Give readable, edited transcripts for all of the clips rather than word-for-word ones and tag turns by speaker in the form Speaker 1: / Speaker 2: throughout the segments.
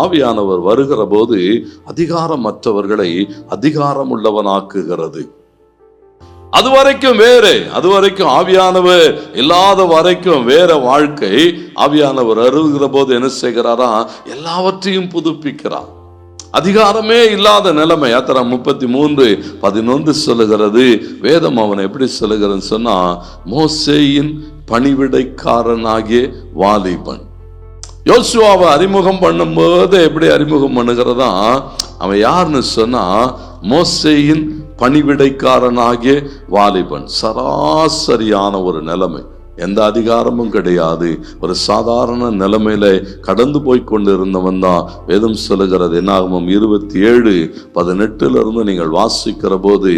Speaker 1: ஆவியானவர் வருகிற போது அதிகாரமற்றவர்களை அதிகாரம் உள்ளவனாக்குகிறது. அதுவரைக்கும் ஆவியானவர் இல்லாத வரைக்கும் வேற வாழ்க்கை. ஆவியானவர் வருகிற போது என்ன செய்கிறாரா? எல்லாவற்றையும் புதுப்பிக்கிறார். அதிகாரமே இல்லாத நிலைமை. யாத்திரா 33:11 சொல்லுகிறது. வேதம் அவனை எப்படி சொல்லுகிறன்னு சொன்னா, மோசேயின் பணிவிடைக்காரனாகிய வாலிபன். யோசுவாவை அறிமுகம் பண்ணும்போது எப்படி அறிமுகம் பண்ணுகிறதா? அவன் யாருன்னு சொன்னா, மோசேயின் பணிவிடைக்காரனாகிய வாலிபன். சராசரியான ஒரு நிலைமை, எந்த அதிகாரமும் கிடையாது, ஒரு சாதாரண நிலைமையில கடந்து போய் கொண்டிருந்தவன் தான். வேதம் சொல்லுகிறது, என்னாகமம் 27:18 நீங்கள் வாசிக்கிற போது,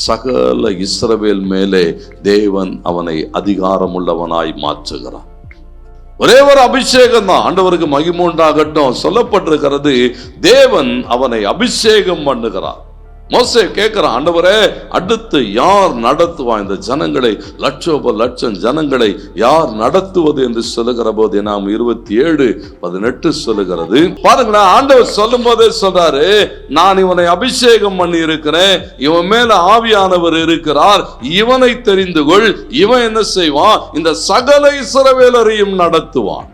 Speaker 1: சகல இஸ்ரவேல் மேலே தேவன் அவனை அதிகாரம் உள்ளவனாய் மாற்றுகிறார். ஒரே ஒரு அபிஷேகம் தான். ஆண்டவருக்கு மகிமை உண்டாகட்டும். சொல்லப்பட்டிருக்கிறது, தேவன் அவனை அபிஷேகம் பண்ணுகிறார். மோசே கேட்கிறான், ஆண்டவரே, அடுத்து யார் நடத்துவா இந்த ஜனங்களை, லட்சம் ஜனங்களை யார் நடத்துவது என்று சொல்லுகிற போது நாம் 27:18 சொல்லுகிறது. பாருங்களேன், ஆண்டவர் சொல்லும் போதே சொல்றாரு, நான் இவனை அபிஷேகம் பண்ணி இருக்கிறேன், இவன் மேல ஆவியானவர் இருக்கிறார், இவனை தெரிந்து கொள், இவன் என்ன செய்வான்? இந்த சகல இஸ்ரவேலரையும் நடத்துவான்.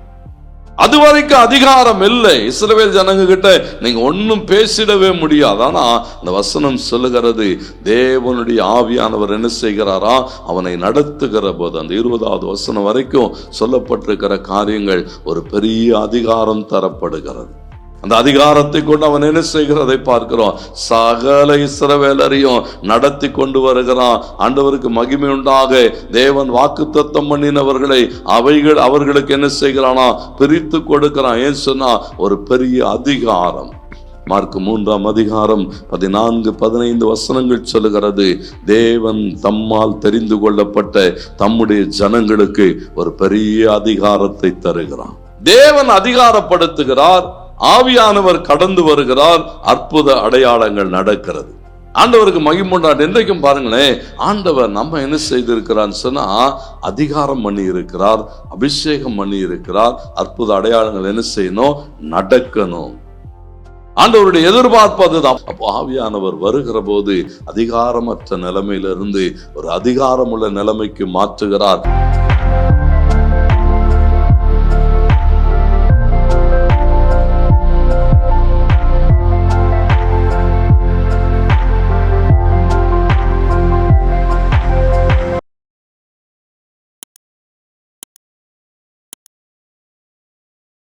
Speaker 1: அதுவரைக்கும் அதிகாரம் இல்லை. இஸ்ரவேல் ஜனங்க கிட்ட நீங்க ஒன்னும் பேசிடவே முடியாது. ஆனா அந்த வசனம் சொல்லுகிறது, தேவனுடைய ஆவியானவர் என்ன செய்கிறாரா? அவனை நடத்துகிற போது அந்த 20வது வசனம் வரைக்கும் சொல்லப்பட்டிருக்கிற காரியங்கள், ஒரு பெரிய அதிகாரம் தரப்படுகிறது. அந்த அதிகாரத்தை கொண்டு அவன் என்ன செய்கிறதை பார்க்கிறோம். சகல இஸ்ரவேலரையும் நடத்தி கொண்டு வருகிறான். ஆண்டவருக்கு மகிமை உண்டாக தேவன் வாக்குத்தத்தம் பண்ணினவர்களை அவர்களுக்கு என்ன செய்கிறானா? பிரித்து கொடுக்கிறான். ஏன் சொன்னா, ஒரு பெரிய அதிகாரம். மார்க் 3:14-15 வசனங்கள் சொல்லுகிறது, தேவன் தம்மால் தெரிந்து கொள்ளப்பட்ட தம்முடைய ஜனங்களுக்கு ஒரு பெரிய அதிகாரத்தை தருகிறான். தேவன் அதிகாரப்படுத்துகிறார், ஆவியானவர் கடந்து வருகிறார், அற்புத அடையாளங்கள் நடக்கிறது. ஆண்டவருக்கு மகிமுண்டாடு. என்றைக்கும் பாருங்களேன், ஆண்டவர் நம்ம என்ன செய்திருக்கிறான்னு சொன்னா, அதிகாரம் பண்ணி இருக்கிறார், அபிஷேகம் பண்ணி இருக்கிறார். அற்புத அடையாளங்கள் என்ன செய்யணும்? நடக்கணும். ஆண்டவருடைய எதிர்பார்ப்பதுதான். அப்போ ஆவியானவர் வருகிற போது அதிகாரமற்ற நிலைமையிலிருந்து ஒரு அதிகாரம் உள்ள நிலைமைக்கு மாற்றுகிறார்.